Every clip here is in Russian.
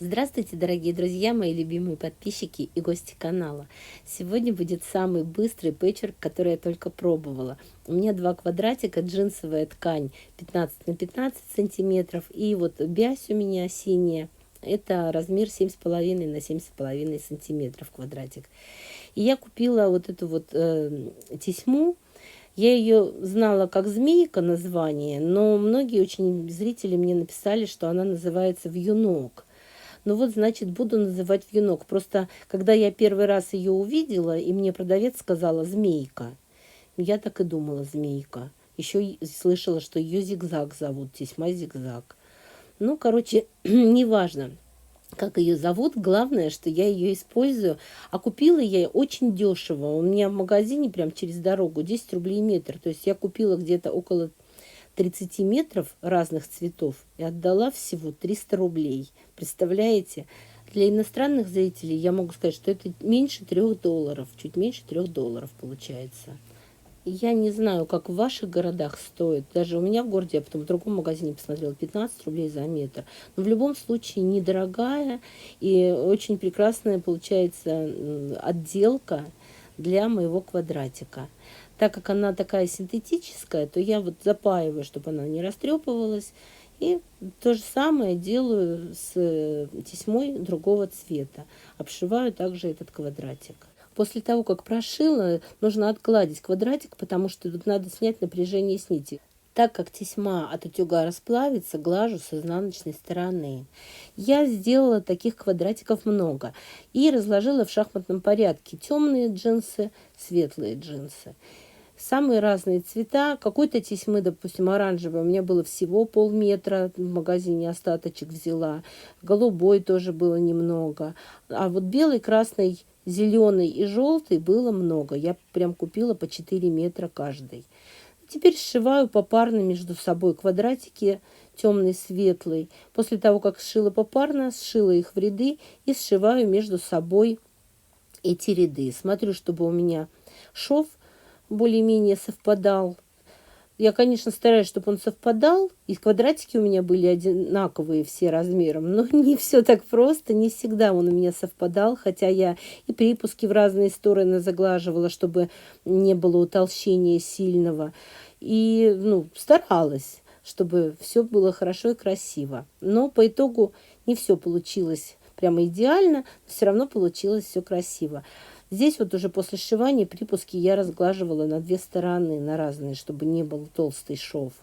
Здравствуйте, дорогие друзья, мои любимые подписчики и гости канала. Сегодня будет самый быстрый пэтчворк, который я только пробовала. У меня два квадратика, джинсовая ткань 15 на 15 сантиметров. И вот бязь у меня синяя. Это размер 7,5 на 7,5 сантиметров квадратик. И я купила вот эту вот тесьму. Я ее знала как змейка название, но многие очень зрители мне написали, что она называется вьюнок. Ну вот, значит, буду называть вьюнок. Просто, когда я первый раз ее увидела, и мне продавец сказала «змейка», я так и думала «змейка». Еще слышала, что ее зигзаг зовут, тесьма зигзаг. Ну, короче, неважно, как ее зовут. Главное, что я ее использую. А купила я очень дешево. У меня в магазине прям через дорогу 10 рублей метр. То есть я купила где-то около 30 метров разных цветов и отдала всего 300 рублей. Представляете? Для иностранных зрителей я могу сказать, что это меньше $3, чуть меньше $3 получается. Я не знаю, как в ваших городах стоит. Даже у меня в городе, я потом в другом магазине посмотрела, 15 рублей за метр. Но в любом случае недорогая и очень прекрасная получается отделка для моего квадратика. Так как она такая синтетическая, то я вот запаиваю, чтобы она не растрепывалась. И то же самое делаю с тесьмой другого цвета. Обшиваю также этот квадратик. После того, как прошила, нужно отгладить квадратик, потому что тут надо снять напряжение с нити. Так как тесьма от утюга расплавится, глажу с изнаночной стороны. Я сделала таких квадратиков много и разложила в шахматном порядке темные джинсы, светлые джинсы. Самые разные цвета. Какой-то тесьмы, допустим, оранжевый, у меня было всего полметра, в магазине остаточек взяла. Голубой тоже было немного. А вот белый, красный, зеленый и желтый было много. Я прям купила по 4 метра каждый. Теперь сшиваю попарно между собой квадратики темный, светлый. После того, как сшила попарно, сшила их в ряды и сшиваю между собой эти ряды. Смотрю, чтобы у меня шов более-менее совпадал. Я, конечно, стараюсь, чтобы он совпадал, и квадратики у меня были одинаковые все размером, но не все так просто, не всегда он у меня совпадал, хотя я и припуски в разные стороны заглаживала, чтобы не было утолщения сильного, и, старалась, чтобы все было хорошо и красиво. Но по итогу не все получилось прямо идеально, но все равно получилось все красиво. Здесь вот уже после сшивания припуски я разглаживала на две стороны, на разные, чтобы не был толстый шов.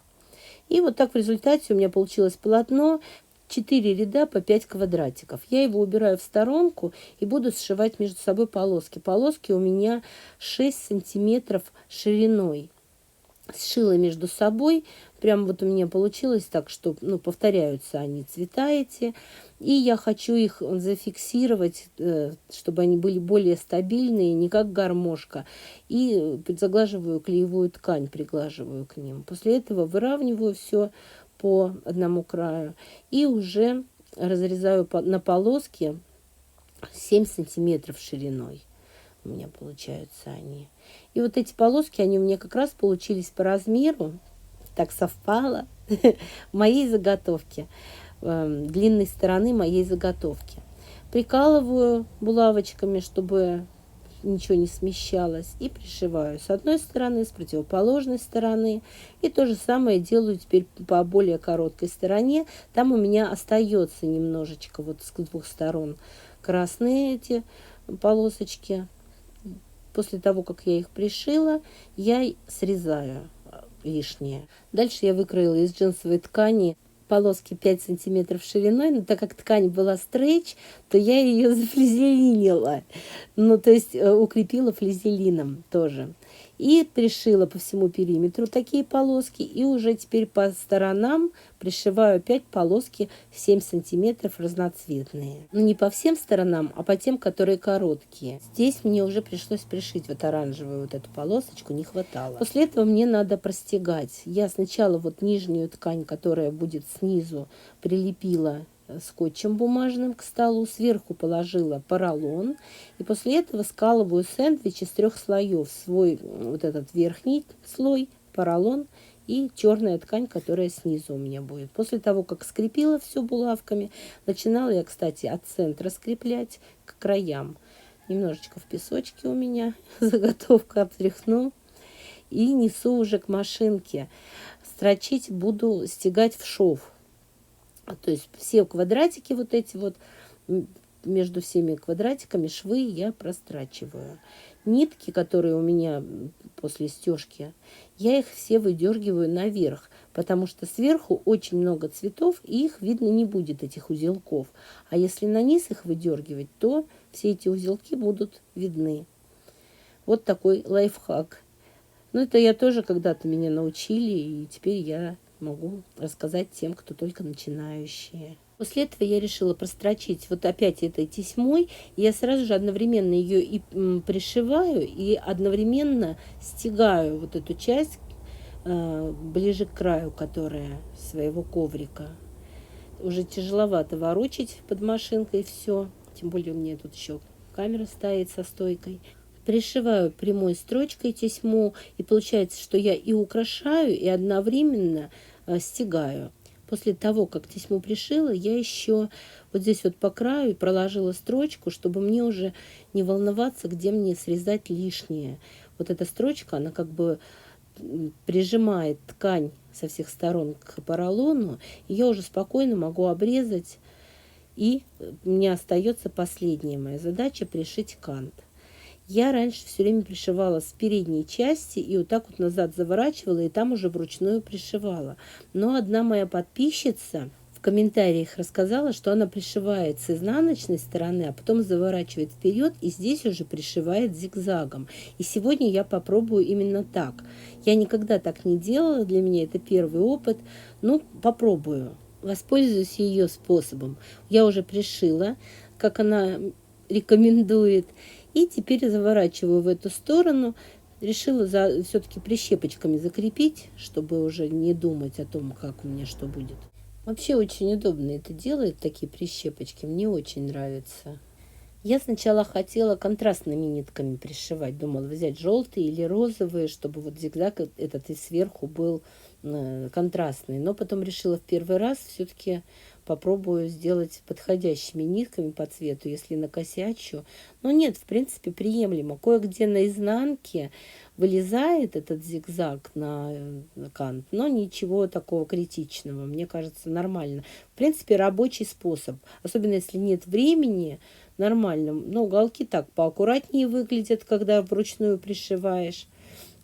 И вот так в результате у меня получилось полотно, 4 ряда по 5 квадратиков. Я его убираю в сторонку и буду сшивать между собой полоски. Полоски у меня 6 сантиметров шириной. Сшила между собой. Прям вот у меня получилось так, что повторяются они, цвета эти. И я хочу их зафиксировать, чтобы они были более стабильные, не как гармошка. И заглаживаю клеевую ткань, приглаживаю к ним. После этого выравниваю все по одному краю. И уже разрезаю на полоски 7 сантиметров шириной. У меня получаются они. И вот эти полоски, они у меня как раз получились по размеру. Так совпало моей заготовки, длинной стороны моей заготовки. Прикалываю булавочками, чтобы ничего не смещалось, и пришиваю с одной стороны, с противоположной стороны. И то же самое делаю теперь по более короткой стороне. Там у меня остается немножечко вот с двух сторон красные эти полосочки. После того, как я их пришила, я срезаю лишнее. Дальше я выкроила из джинсовой ткани полоски 5 сантиметров шириной, но так как ткань была стрейч, то я ее зафлизелинила, то есть укрепила флизелином тоже. И пришила по всему периметру такие полоски, и уже теперь по сторонам пришиваю опять полоски 7 сантиметров разноцветные. Но не по всем сторонам, а по тем, которые короткие. Здесь мне уже пришлось пришить вот оранжевую вот эту полосочку, не хватало. После этого мне надо простегать. Я сначала вот нижнюю ткань, которая будет снизу, прилепила скотчем бумажным к столу, сверху положила поролон, и после этого скалываю сэндвич из 3 слоев. Свой вот этот верхний слой, поролон и черная ткань, которая снизу у меня будет. После того, как скрепила все булавками, начинала я, кстати, от центра скреплять к краям. Немножечко в песочке у меня заготовка, обтряхну. И несу уже к машинке. Строчить буду, стягать в шов. То есть все квадратики вот эти вот, между всеми квадратиками швы я прострачиваю. Нитки, которые у меня после стежки, я их все выдергиваю наверх, потому что сверху очень много цветов, и их видно не будет, этих узелков. А если на низ их выдергивать, то все эти узелки будут видны. Вот такой лайфхак. Ну, это я тоже когда-то меня научили, и теперь я могу рассказать тем, кто только начинающие. После этого я решила прострочить вот опять этой тесьмой. Я сразу же одновременно ее и пришиваю, и одновременно стягаю вот эту часть ближе к краю, которая своего коврика. Уже тяжеловато ворочать под машинкой все. Тем более у меня тут еще камера стоит со стойкой. Пришиваю прямой строчкой тесьму, и получается, что я и украшаю, и одновременно стягаю. После того, как тесьму пришила, я еще вот здесь вот по краю проложила строчку, чтобы мне уже не волноваться, где мне срезать лишнее. Вот эта строчка, она как бы прижимает ткань со всех сторон к поролону, и я уже спокойно могу обрезать, и мне остается последняя моя задача — пришить кант. Я раньше все время пришивала с передней части и вот так вот назад заворачивала, и там уже вручную пришивала. Но одна моя подписчица в комментариях рассказала, что она пришивает с изнаночной стороны, а потом заворачивает вперед и здесь уже пришивает зигзагом. И сегодня я попробую именно так. Я никогда так не делала, для меня это первый опыт. Ну, попробую. Воспользуюсь ее способом. Я уже пришила, как она рекомендует. И теперь заворачиваю в эту сторону. Решила все-таки прищепочками закрепить, чтобы уже не думать о том, как у меня что будет. Вообще очень удобно это делает, такие прищепочки. Мне очень нравится. Я сначала хотела контрастными нитками пришивать. Думала взять желтые или розовые, чтобы вот зигзаг этот и сверху был контрастный. Но потом решила в первый раз все-таки попробую сделать подходящими нитками по цвету, если накосячу. Но нет, в принципе, приемлемо. Кое-где на изнанке вылезает этот зигзаг на кант, но ничего такого критичного. Мне кажется, нормально. В принципе, рабочий способ. Особенно если нет времени, нормально. Но уголки так поаккуратнее выглядят, когда вручную пришиваешь.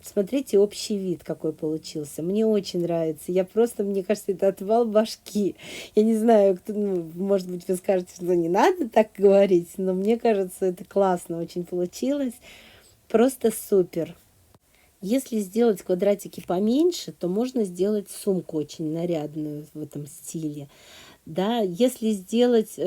Смотрите, общий вид какой получился. Мне очень нравится. Я просто, мне кажется, это отвал башки. Я не знаю, кто, может быть, вы скажете, что не надо так говорить, но мне кажется, это классно очень получилось. Просто супер. Если сделать квадратики поменьше, то можно сделать сумку очень нарядную в этом стиле. Да, если сделать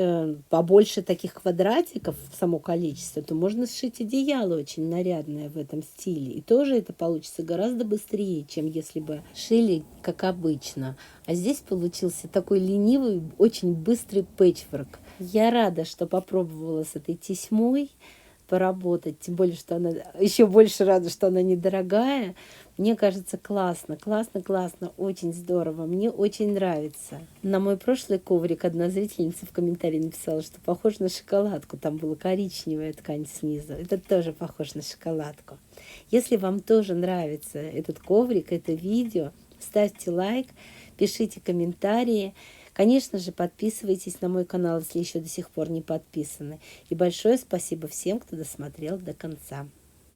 побольше таких квадратиков, само количество, то можно сшить одеяло очень нарядное в этом стиле. И тоже это получится гораздо быстрее, чем если бы шили как обычно. А здесь получился такой ленивый, очень быстрый пэтчворк. Я рада, что попробовала с этой тесьмой поработать, тем более, что она еще больше рада, что она недорогая. Мне кажется, классно, классно, классно, очень здорово, мне очень нравится. На мой прошлый коврик одна зрительница в комментарии написала, что похож на шоколадку, там была коричневая ткань снизу, это тоже похож на шоколадку. Если вам тоже нравится этот коврик, это видео, ставьте лайк, пишите комментарии. Конечно же, подписывайтесь на мой канал, если еще до сих пор не подписаны. И большое спасибо всем, кто досмотрел до конца.